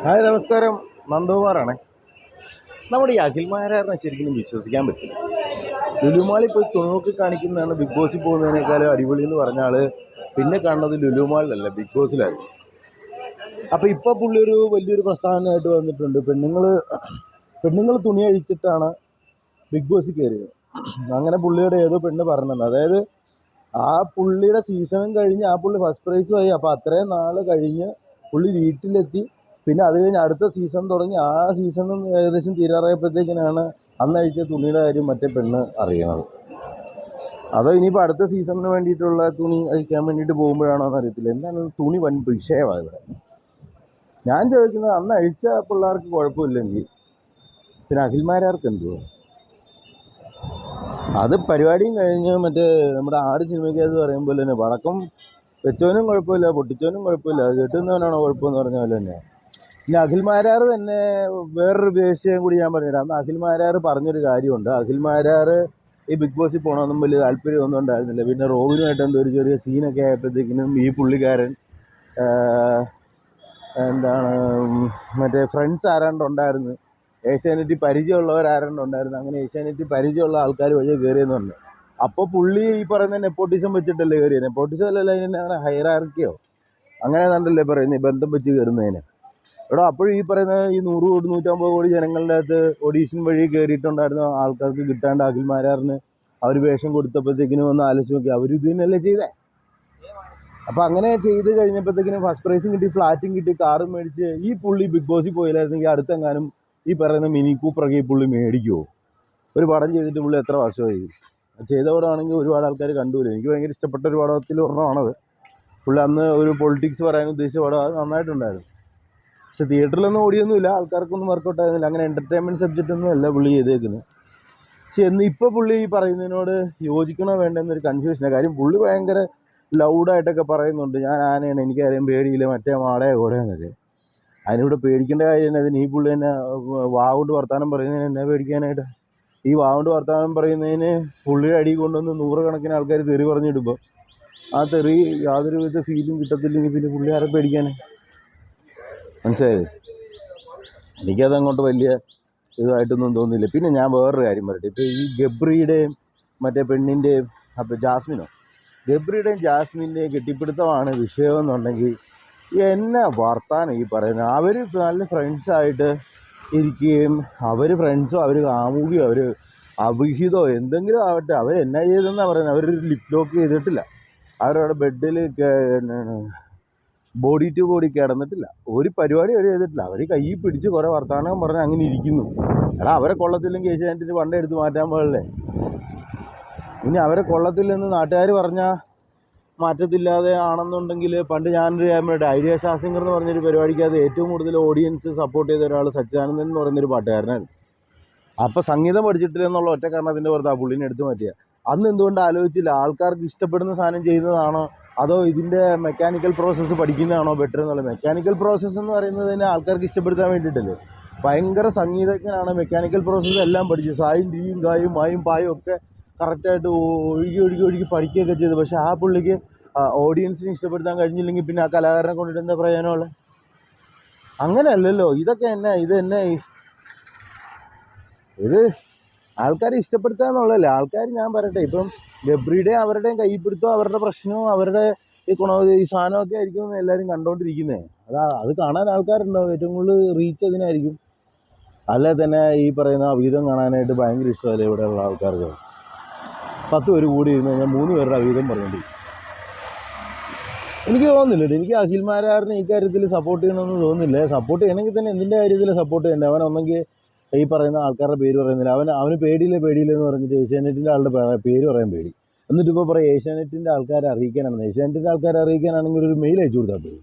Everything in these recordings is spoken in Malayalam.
ഹായ് നമസ്കാരം, നന്ദകുമാറാണേ. നമ്മുടെ ഈ അഖിൽമാരാറിനെ ശരിക്കും വിശ്വസിക്കാൻ പറ്റില്ല. ലുലുമാളിൽ പോയി തുണുക്കി കാണിക്കുന്നതാണ് ബിഗ് ബോസിൽ പോകുന്നതിനേക്കാളും അടിപൊളി എന്ന് പറഞ്ഞാൽ പിന്നെ കാണുന്നത് ലുലുമാളിലല്ല, ബിഗ് ബോസിലായിരുന്നു. അപ്പോൾ ഇപ്പോൾ പുള്ളി ഒരു വലിയൊരു പ്രസ്ഥാനമായിട്ട് വന്നിട്ടുണ്ട്. പെണ്ണുങ്ങൾ തുണി അഴിച്ചിട്ടാണ് ബിഗ് ബോസിൽ കയറിയത്. അങ്ങനെ പുള്ളിയുടെ ഏതോ പെണ്ണ് പറഞ്ഞിട്ടുണ്ട്. അതായത് ആ പുള്ളിയുടെ സീസണും കഴിഞ്ഞ് ആ പുള്ളി ഫസ്റ്റ് പ്രൈസുമായി. അപ്പോൾ അത്രയും നാൾ കഴിഞ്ഞ് പുള്ളി വീട്ടിലെത്തി. പിന്നെ അത് കഴിഞ്ഞ് അടുത്ത സീസൺ തുടങ്ങി. ആ സീസണും ഏകദേശം തീരാറായപ്പോഴത്തേക്കിനാണ് അന്നഴിച്ച തുണിയുടെ കാര്യം മറ്റേ പെണ്ണ് അറിയണത്. അതോ ഇനിയിപ്പോൾ അടുത്ത സീസണിന് വേണ്ടിയിട്ടുള്ള തുണി അഴിക്കാൻ വേണ്ടിയിട്ട് പോകുമ്പോഴാണോ എന്ന് അറിയത്തില്ല. എന്താണ് തുണി വൻ വിഷയമാണ് ഇവിടെ. ഞാൻ ചോദിക്കുന്നത്, അന്ന് അഴിച്ച പിള്ളേർക്ക് കുഴപ്പമില്ലെങ്കിൽ പിന്നെ അഖിൽമാരാർക്ക് എന്തുവാ? അത് പരിപാടിയും കഴിഞ്ഞ് മറ്റേ നമ്മുടെ ആട് സിനിമയ്ക്കകത്ത് പറയും പോലെ തന്നെ വടക്കം വെച്ചവനും കുഴപ്പമില്ല, പൊട്ടിച്ചവനും കുഴപ്പമില്ല, അത് കെട്ടുന്നവനാണോ കുഴപ്പമെന്ന് പറഞ്ഞ പോലെ തന്നെ. പിന്നെ അഖിൽമാരാർ തന്നെ വേറൊരു വിഷയം കൂടി ഞാൻ പറഞ്ഞുതരാം. അന്ന് അഖിൽമാരാർ പറഞ്ഞൊരു കാര്യമുണ്ട്. അഖിൽമാരാർ ഈ ബിഗ് ബോസിൽ പോകണമെന്നും വലിയ താല്പര്യമൊന്നും ഉണ്ടായിരുന്നില്ല. പിന്നെ റോബിനുമായിട്ട് എന്തോ ഒരു ചെറിയ സീനൊക്കെ ആയപ്പോഴത്തേക്കിനും ഈ പുള്ളിക്കാരൻ എന്താണ് മറ്റേ ഫ്രണ്ട്സ് ആരാണ്ട് ഉണ്ടായിരുന്നു, ഏഷ്യാനെറ്റിൽ പരിചയമുള്ളവർ ആരാണ്ട് ഉണ്ടായിരുന്നു. അങ്ങനെ ഏഷ്യാനെറ്റിൽ പരിചയമുള്ള ആൾക്കാർ വഴിയെ കയറിയെന്ന് പറഞ്ഞു. അപ്പോൾ പുള്ളി ഈ പറയുന്ന നെപ്പോട്ടിസം വെച്ചിട്ടല്ലേ കയറിയത്. നെപ്പോട്ടിസം അല്ലല്ലോ, അതിനെ ഹൈറാർക്കിയോ അങ്ങനെ കണ്ടല്ലേ പറയുന്നത്, ബന്ധം വെച്ച് കയറുന്നതിന്. എടോ അപ്പോഴും ഈ പറയുന്ന ഈ 100 കോടി 150 കോടി ജനങ്ങളുടെ അകത്ത് ഓഡീഷൻ വഴി കയറിയിട്ടുണ്ടായിരുന്ന ആൾക്കാർക്ക് കിട്ടാണ്ട് അഖിൽമാരാറിന് അവർ വേഷം കൊടുത്തപ്പോഴത്തേക്കിനും ഒന്ന് ആലോചിച്ച് നോക്കി. അവർ ഇത് തന്നെയല്ലേ ചെയ്തേ. അപ്പോൾ അങ്ങനെ ചെയ്ത് കഴിഞ്ഞപ്പോഴത്തേക്കിനും ഫസ്റ്റ് പ്രൈസും കിട്ടി, ഫ്ലാറ്റും കിട്ടി, കാറും മേടിച്ച്. ഈ പുള്ളി ബിഗ് ബോസിൽ പോയില്ലായിരുന്നെങ്കിൽ അടുത്തെങ്ങാനും ഈ പറയുന്ന മിനി കൂപ്പറൊക്കെ ഈ പുള്ളി മേടിക്കുമോ? ഒരു പടം ചെയ്തിട്ട് പുള്ളി എത്ര വർഷമായി? ചെയ്ത പടമാണെങ്കിൽ ഒരുപാട് ആൾക്കാർ കണ്ടുപോലും. എനിക്ക് ഭയങ്കര ഇഷ്ടപ്പെട്ട ഒരു പടത്തിൽ ഒരെണ്ണമാണത്. പുള്ളി അന്ന് ഒരു പൊളിറ്റിക്സ് പറയാൻ ഉദ്ദേശിച്ച പടം, അത് നന്നായിട്ടുണ്ടായിരുന്നു. പക്ഷെ തിയേറ്ററിലൊന്നും ഓടിയൊന്നുമില്ല, ആൾക്കാർക്കൊന്നും വർക്കൗട്ട് ആയിരുന്നില്ല. അങ്ങനെ എൻ്റർടൈൻമെൻറ്റ് സബ്ജക്റ്റ് ഒന്നും അല്ല പുള്ളി ചെയ്തേക്കുന്നത്. പക്ഷെ ഇപ്പോൾ പുള്ളി ഈ പറയുന്നതിനോട് യോജിക്കണോ വേണ്ടെന്നൊരു കൺഫ്യൂഷനാണ്. കാര്യം പുള്ളി ഭയങ്കര ലൗഡായിട്ടൊക്കെ പറയുന്നുണ്ട്, ഞാൻ ആനയാണ്, എനിക്കാരെയും പേടിയില്ല, മറ്റേ മാടയെ കൂടെയെന്നൊക്കെ. അതിനിവിടെ പേടിക്കേണ്ട കാര്യം അതിന് ഈ പുള്ളി തന്നെ വാവുകൊണ്ട് വർത്തമാനം പറയുന്നതിന് എന്നെ പേടിക്കാനായിട്ട്? ഈ വാവുകൊണ്ട് വർത്തമാനം പറയുന്നതിന് പുള്ളിയുടെ അടി കൊണ്ടുവന്ന് 100 കണക്കിന് ആൾക്കാർ തെറി പറഞ്ഞിടുമ്പോൾ ആ തെറി യാതൊരു വിധ ഫീലും കിട്ടത്തില്ലെങ്കിൽ പിന്നെ പുള്ളി ആരെ പേടിക്കാൻ? മനസ്സിലായത്? എനിക്കത് അങ്ങോട്ട് വലിയ ഇതായിട്ടൊന്നും തോന്നുന്നില്ല. പിന്നെ ഞാൻ വേറൊരു കാര്യം പറയട്ടെ. ഇപ്പോൾ ഈ ഗബ്രിയുടെയും മറ്റേ പെണ്ണിൻ്റെയും അപ്പോൾ ഗബ്രിയുടെയും ജാസ്മിൻ്റെയും കെട്ടിപ്പിടുത്തമാണ് വിഷയമെന്നുണ്ടെങ്കിൽ എന്നാ വർത്താനം ഈ പറയുന്നത്. അവർ നല്ല ഫ്രണ്ട്സായിട്ട് ഇരിക്കുകയും അവർ ഫ്രണ്ട്സോ അവർ കാമുകിയോ അവർ അവിഹിതോ എന്തെങ്കിലും ആവട്ടെ, അവർ എന്നാ ചെയ്തെന്നാണ് പറയുന്നത്. അവരൊരു ലിപ് ലോക്ക് ചെയ്തിട്ടില്ല, അവരവിടെ ബെഡിൽ ബോഡി ടു ബോഡി കിടന്നിട്ടില്ല, ഒരു പരിപാടി അവർ ചെയ്തിട്ടില്ല. അവർ കൈ പിടിച്ച് കുറേ വർത്തമാനം പറഞ്ഞ് അങ്ങനെ ഇരിക്കുന്നു. എടാ അവരെ കൊള്ളത്തില്ലെങ്കിൽ ഏഷ്യാനെറ്റിന് പണ്ടേ എടുത്ത് മാറ്റാൻ പാടില്ലേ? ഇനി അവരെ കൊള്ളത്തില്ലെന്ന് നാട്ടുകാർ പറഞ്ഞാൽ മാറ്റത്തില്ലാതെ ആണെന്നുണ്ടെങ്കിൽ, പണ്ട് ഞാനൊരു നമ്മുടെ ഐഡിയ ശാസിംഗർ എന്ന് പറഞ്ഞൊരു പരിപാടിക്കകത്ത് ഏറ്റവും കൂടുതൽ ഓഡിയൻസ് സപ്പോർട്ട് ചെയ്ത ഒരാൾ സച്ചിദാനന്ദൻ എന്ന് പറയുന്നൊരു പാട്ടുകാരനായിരുന്നു. അപ്പോൾ സംഗീതം പഠിച്ചിട്ടില്ല എന്നുള്ള ഒറ്റ കാരണത്തിൻ്റെ പുറത്ത് ആ പുള്ളിനെ എടുത്ത് മാറ്റിയ. അന്ന് എന്തുകൊണ്ട് ആലോചിച്ചില്ല? ആൾക്കാർക്ക് ഇഷ്ടപ്പെടുന്ന സാധനം ചെയ്യുന്നതാണോ അതോ ഇതിൻ്റെ മെക്കാനിക്കൽ പ്രോസസ്സ് പഠിക്കുന്നതാണോ ബെറ്റർ എന്നുള്ളത്? മെക്കാനിക്കൽ പ്രോസസ്സ് എന്ന് പറയുന്നത് തന്നെ ആൾക്കാർക്ക് ഇഷ്ടപ്പെടുത്താൻ വേണ്ടിയിട്ടല്ലേ. ഭയങ്കര സംഗീതജ്ഞനാണ്, മെക്കാനിക്കൽ പ്രോസസ്സ് എല്ലാം പഠിച്ചു, സായും ടീയും കായും മായും പായും ഒക്കെ കറക്റ്റായിട്ട് ഒഴുകി പഠിക്കുകയൊക്കെ ചെയ്തു. പക്ഷേ ആ പുള്ളിക്ക് ഓഡിയൻസിനെ ഇഷ്ടപ്പെടുത്താൻ കഴിഞ്ഞില്ലെങ്കിൽ പിന്നെ ആ കലാകാരനെ കൊണ്ടിട്ട് എന്താ പ്രയോജനമുള്ളത്? അങ്ങനെയല്ലല്ലോ. ഇതൊക്കെ ഇത് ആൾക്കാരെ ഇഷ്ടപ്പെടുത്തുക എന്നുള്ളതല്ലേ. ആൾക്കാർ, ഞാൻ പറയട്ടെ, ഇപ്പം ഗബ്രിയുടെയും അവരുടെയും കൈപ്പിടുത്തോ അവരുടെ പ്രശ്നവും അവരുടെ ഈ സാധനമൊക്കെ ആയിരിക്കും എല്ലാവരും കണ്ടുകൊണ്ടിരിക്കുന്നത്. അത് കാണാൻ ആൾക്കാരുണ്ടാവും. ഏറ്റവും കൂടുതൽ റീച്ച് അതിനായിരിക്കും. അല്ലെ തന്നെ ഈ പറയുന്ന അവീതം കാണാനായിട്ട് ഭയങ്കര ഇഷ്ടമല്ലേ ഇവിടെയുള്ള ആൾക്കാർക്ക്. 10 പേര് കൂടി ഇരുന്ന് കഴിഞ്ഞാൽ 3 പേരുടെ അവീതം പറഞ്ഞിട്ട് എനിക്ക് തോന്നുന്നില്ല. എനിക്ക് അഖിൽമാരാറിനെ ഈ കാര്യത്തിൽ സപ്പോർട്ട് ചെയ്യണമെന്ന് തോന്നുന്നില്ല. സപ്പോർട്ട് ചെയ്യണമെങ്കിൽ തന്നെ എന്തിൻ്റെ കാര്യത്തിൽ സപ്പോർട്ട് ചെയ്യണ്ടേ? അവനൊന്നെങ്കിൽ ഈ പറയുന്ന ആൾക്കാരുടെ പേര് പറയുന്നില്ല. അവന് പേടിയില്ല എന്ന് പറഞ്ഞിട്ട് ഏഷ്യാനെറ്റിൻ്റെ ആളുടെ പേര് പറയാൻ പേടി. എന്നിട്ട് ഇപ്പോൾ പറയും ഏഷ്യാനെറ്റിൻ്റെ ആൾക്കാരെ അറിയിക്കാനാണെന്ന്. ഏഷ്യാനെറ്റിൻ്റെ ആൾക്കാരെ അറിയിക്കാനാണെങ്കിൽ ഒരു മെയിൽ അയച്ചു കൊടുത്താൽ പോയി,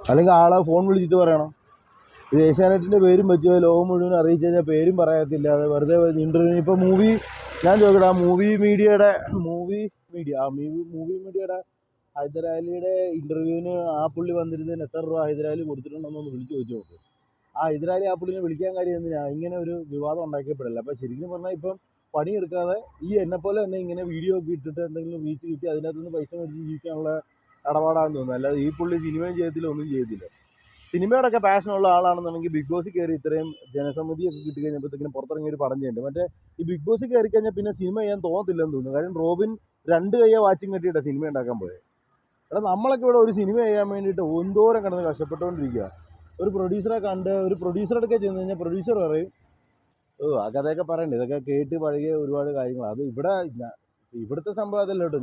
അല്ലെങ്കിൽ ആളെ ഫോൺ വിളിച്ചിട്ട് പറയണം. ഇത് ഏഷ്യാനെറ്റിൻ്റെ പേരും വെച്ച് ലോകം മുഴുവൻ അറിയിച്ചു കഴിഞ്ഞാൽ പേരും പറയത്തില്ല, അത് വെറുതെ ഇൻ്റർവ്യൂ. ഇപ്പോൾ ഞാൻ ചോദിക്കട്ടെ, മൂവി മീഡിയയുടെ ഹൈദരാലിയുടെ ഇൻ്റർവ്യൂവിന് ആ പുള്ളി വന്നിരുന്നതിന് എത്ര രൂപ ഹൈദരാലി കൊടുത്തിട്ടുണ്ടെന്നൊന്ന് വിളിച്ച് ചോദിച്ചു നോക്ക്. ആ ഹൈദരാലി ആ പുള്ളിനെ വിളിക്കാൻ കാര്യം എന്തിനാ? ഇങ്ങനെ ഒരു വിവാദം ഉണ്ടാക്കിയപ്പെടില്ല. അപ്പോൾ ശരിക്കും പറഞ്ഞാൽ ഇപ്പം പണിയെടുക്കാതെ ഈ എന്നെപ്പോലെ തന്നെ ഇങ്ങനെ വീഡിയോ ഒക്കെ ഇട്ടിട്ട് എന്തെങ്കിലും റീച്ച് കിട്ടി അതിനകത്തുനിന്ന് പൈസ മേടിച്ച് ജീവിക്കാനുള്ള ഇടപാടാണെന്ന് തോന്നുന്നു. അല്ലാതെ ഈ പുള്ളി സിനിമയും ചെയ്യത്തില്ല, ഒന്നും ചെയ്യത്തില്ല. സിനിമയോടൊക്കെ പാഷനുള്ള ആളാണെന്നുണ്ടെങ്കിൽ ബിഗ് ബോസിൽ കയറി ഇത്രയും ജനസമ്മതിയൊക്കെ കിട്ടി കഴിഞ്ഞപ്പോഴത്തേക്കിനും പുറത്തിറങ്ങി ഒരു പടം ചെയ്യുന്നുണ്ട്. മറ്റേ ഈ ബിഗ് ബോസിൽ കയറി കഴിഞ്ഞാൽ പിന്നെ സിനിമ ചെയ്യാൻ തോന്നത്തില്ലെന്ന് തോന്നുന്നു. കാര്യം റോബിൻ 2 കയ്യെ വാച്ചിങ് കെട്ടിയിട്ടാണ് സിനിമ ഉണ്ടാക്കാൻ പോയത്. എടാ നമ്മളൊക്കെ ഇവിടെ ഒരു സിനിമ ചെയ്യാൻ വേണ്ടിയിട്ട് എന്തോരം കിടന്ന് കഷ്ടപ്പെട്ടുകൊണ്ടിരിക്കുക. ഒരു പ്രൊഡ്യൂസറെ കണ്ട് ഒരു പ്രൊഡ്യൂസറുടെ അടുക്കെ ചെന്ന് കഴിഞ്ഞാൽ പ്രൊഡ്യൂസർ പറയും ആ കഥയൊക്കെ പറയണ്ടേ, ഇതൊക്കെ കേട്ട് പഴകിയ ഒരുപാട് കാര്യങ്ങൾ. അത് ഇവിടുത്തെ സംഭവം അതല്ല കേട്ടോ.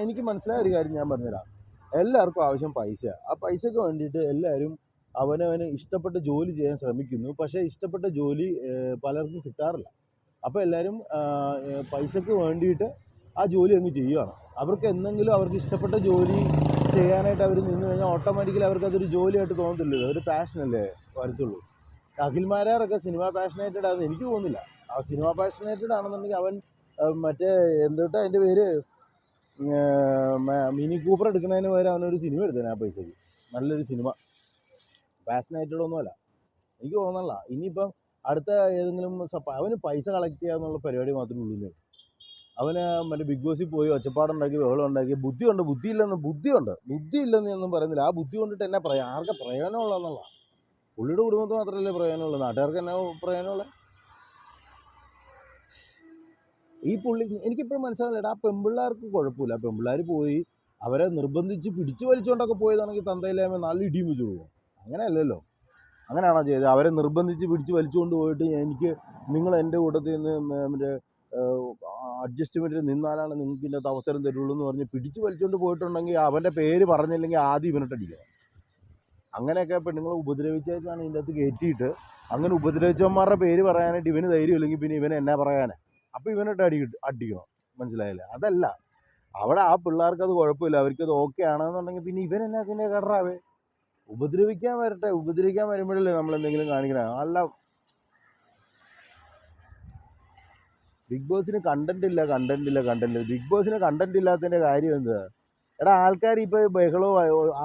എനിക്ക് മനസ്സിലായ ഒരു കാര്യം ഞാൻ പറഞ്ഞുതരാം. എല്ലാവർക്കും ആവശ്യം പൈസ. ആ പൈസയ്ക്ക് വേണ്ടിയിട്ട് എല്ലാവരും അവനവന് ഇഷ്ടപ്പെട്ട ജോലി ചെയ്യാൻ ശ്രമിക്കുന്നു. പക്ഷേ ഇഷ്ടപ്പെട്ട ജോലി പലർക്കും കിട്ടാറില്ല. അപ്പോൾ എല്ലാവരും പൈസയ്ക്ക് വേണ്ടിയിട്ട് ആ ജോലി അങ്ങ് ചെയ്യുകയാണ്. അവർക്ക് എന്തെങ്കിലും അവർക്ക് ഇഷ്ടപ്പെട്ട ജോലി ചെയ്യാനായിട്ട് അവർ നിന്ന് കഴിഞ്ഞാൽ ഓട്ടോമാറ്റിക്കലി അവർക്ക് അതൊരു ജോലിയായിട്ട് തോന്നത്തില്ലല്ലോ, ഒരു പാഷനല്ലേ വരത്തുള്ളൂ. അഖിൽമാരാറൊക്കെ സിനിമ പാഷനേറ്റഡ് ആണെന്ന് എനിക്ക് തോന്നുന്നില്ല. ആ സിനിമ പാഷനേറ്റഡ് ആണെന്നുണ്ടെങ്കിൽ അവൻ മറ്റേ എന്തുട്ടാ അതിൻ്റെ പേര് മിനി കൂപ്പർ എടുക്കുന്നതിന് പകരം അവനൊരു സിനിമ എടുത്തേനെ ആ പൈസക്ക്. നല്ലൊരു സിനിമ. പാഷനേറ്റഡ് ഒന്നുമല്ല എനിക്ക് തോന്നണില്ല. ഇനിയിപ്പം അടുത്ത ഏതെങ്കിലും അവന് പൈസ കളക്ട് ചെയ്യുക എന്നുള്ള പരിപാടി മാത്രമേ ഉള്ളൂ. അവന് മറ്റേ ബിഗ് ബോസിൽ പോയി ഒച്ചപ്പാടുണ്ടാക്കി ബഹളം ഉണ്ടാക്കി ബുദ്ധിയില്ലെന്ന് ഒന്നും പറയുന്നില്ല. ആ ബുദ്ധി കൊണ്ടിട്ട് എന്നാ പറയാം, ആർക്കാ പ്രയോജനമുള്ളതെന്നുള്ള. പുള്ളിയുടെ കുടുംബത്തിന് മാത്രമല്ലേ പ്രയോജനമുള്ളൂ, നാട്ടുകാർക്ക് എന്നാ പ്രയോജനമുള്ളത്? ഈ പുള്ളി എനിക്കിപ്പോഴും മനസ്സിലാവില്ല. ആ പെൺപിള്ളേർക്ക് കുഴപ്പമില്ല. പെൺപിള്ളേർ പോയി അവരെ നിർബന്ധിച്ച് പിടിച്ചു വലിച്ചുകൊണ്ടൊക്കെ പോയതാണെങ്കിൽ തന്തയില്ലായ്മ നല്ല ഇടിയും വെച്ച് കൊടുക്കും. അങ്ങനെയല്ലല്ലോ. അങ്ങനെയാണോ ചെയ്തത്? അവരെ നിർബന്ധിച്ച് പിടിച്ച് വലിച്ചുകൊണ്ട് പോയിട്ട് നിങ്ങൾ എൻ്റെ കൂട്ടത്തിൽ നിന്ന് മറ്റേ അഡ്ജസ്റ്റ്മെൻറ്റിൽ നിന്നാലാണ് നിങ്ങൾക്ക് ഇതിൻ്റെ അകത്ത് അവസരം തരുള്ളൂ എന്ന് പറഞ്ഞ് പിടിച്ച് വലിച്ചുകൊണ്ട് പോയിട്ടുണ്ടെങ്കിൽ അവൻ്റെ പേര് പറഞ്ഞില്ലെങ്കിൽ ആദ്യം ഇവനിട്ടടിക്കണം. അങ്ങനെയൊക്കെ പെണ്ണുങ്ങളെ ഉപദ്രവിച്ചാണ് ഇതിൻ്റെ അകത്ത് കയറ്റിയിട്ട് അങ്ങനെ ഉപദ്രവിച്ചവന്മാരുടെ പേര് പറയാനായിട്ട് ഇവന് ധൈര്യം ഇല്ലെങ്കിൽ പിന്നെ ഇവനെ എന്നാ പറയാനാണ്? അപ്പോൾ ഇവനിട്ട് അടിക്കണം. മനസ്സിലായില്ലേ? അതല്ല, അവിടെ ആ പിള്ളേർക്ക് അത് കുഴപ്പമില്ല, അവർക്കത് ഓക്കെ ആണെന്നുണ്ടെങ്കിൽ പിന്നെ ഇവൻ എന്നാ അതിൻ്റെ കടറാവേ? ഉപദ്രവിക്കാൻ വരട്ടെ. ഉപദ്രവിക്കാൻ വരുമ്പോഴല്ലേ നമ്മൾ എന്തെങ്കിലും കാണിക്കണേ. അല്ല, ബിഗ് ബോസിന് കണ്ടന്റ് ഇല്ല. ബിഗ് ബോസിന് കണ്ടന്റ് ഇല്ലാത്തതിൻ്റെ കാര്യം എന്താ? എടാ ആൾക്കാർ ഇപ്പോൾ ബഹളവും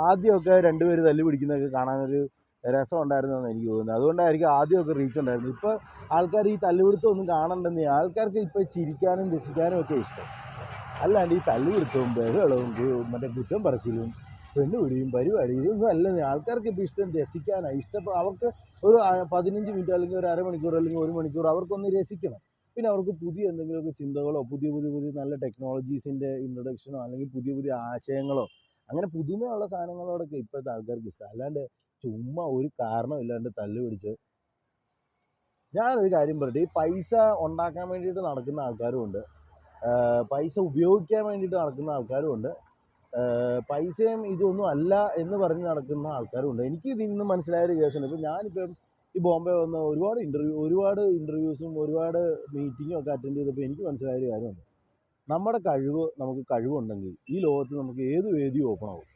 ആദ്യമൊക്കെ രണ്ടുപേര് തല്ലി പിടിക്കുന്നതൊക്കെ കാണാനൊരു രസം ഉണ്ടായിരുന്നെന്ന് എനിക്ക് തോന്നുന്നത്. അതുകൊണ്ടായിരിക്കും ആദ്യമൊക്കെ റീച്ച് ഉണ്ടായിരുന്നത്. ഇപ്പോൾ ആൾക്കാർ ഈ തല്ലുപിടുത്തം ഒന്നും കാണണ്ടെന്ന്. ആൾക്കാർക്ക് ഇപ്പോൾ ചിരിക്കാനും രസിക്കാനും ഒക്കെ ഇഷ്ടം. അല്ലാണ്ട് ഈ തല്ലുപിടുത്തവും ബഹളവും മറ്റേ കുറ്റം പറച്ചിലും പെണ്ണുപിടിയും പരിപാടിയും ഇതൊന്നും അല്ലെന്ന്. ആൾക്കാർക്ക് ഇപ്പോൾ ഇഷ്ടം രസിക്കാനാണ് ഇഷ്ടം. അവർക്ക് ഒരു 15 മിനിറ്റ് അല്ലെങ്കിൽ ഒരു അരമണിക്കൂർ അല്ലെങ്കിൽ 1 മണിക്കൂർ അവർക്കൊന്ന് രസിക്കണം. പിന്നെ അവർക്ക് പുതിയ എന്തെങ്കിലുമൊക്കെ ചിന്തകളോ പുതിയ നല്ല ടെക്നോളജീസിൻ്റെ ഇൻട്രൊഡക്ഷനോ അല്ലെങ്കിൽ പുതിയ ആശയങ്ങളോ അങ്ങനെ പുതുമയുള്ള സാധനങ്ങളോടൊക്കെ ഇപ്പോഴത്തെ ആൾക്കാർക്ക് ഇഷ്ടം. അല്ലാണ്ട് ചുമ്മാ ഒരു കാരണമില്ലാണ്ട് തല്ല് പിടിച്ച്. ഞാനൊരു കാര്യം പറയട്ടെ, ഈ പൈസ ഉണ്ടാക്കാൻ വേണ്ടിയിട്ട് നടക്കുന്ന ആൾക്കാരും ഉണ്ട്, പൈസ ഉപയോഗിക്കാൻ വേണ്ടിയിട്ട് നടക്കുന്ന ആൾക്കാരും ഉണ്ട്, പൈസയും ഇതൊന്നും അല്ല എന്ന് പറഞ്ഞ് നടക്കുന്ന ആൾക്കാരും ഉണ്ട്. എനിക്ക് ഇതിൽ നിന്ന് മനസ്സിലായൊരു കേസുണ്ട്. ഇപ്പോൾ ഞാനിപ്പം ഈ ബോംബെ വന്ന ഒരുപാട് ഇൻ്റർവ്യൂസും ഒരുപാട് മീറ്റിങ്ങും ഒക്കെ അറ്റൻഡ് ചെയ്തപ്പോൾ എനിക്ക് മനസ്സിലായൊരു കാര്യമുണ്ട്. നമുക്ക് കഴിവുണ്ടെങ്കിൽ ഈ ലോകത്ത് നമുക്ക് ഏത് വേദിയും ഓപ്പൺ ആവും.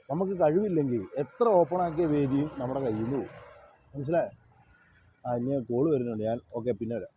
നമുക്ക് കഴിവില്ലെങ്കിൽ എത്ര ഓപ്പൺ ആക്കിയ വേദിയും നമ്മുടെ കയ്യിൽ നിന്ന് പോകും. മനസ്സിലായോ? ഇനി കോള് വരുന്നുണ്ട്. ഞാൻ ഓക്കെ പിന്നെ വരാം.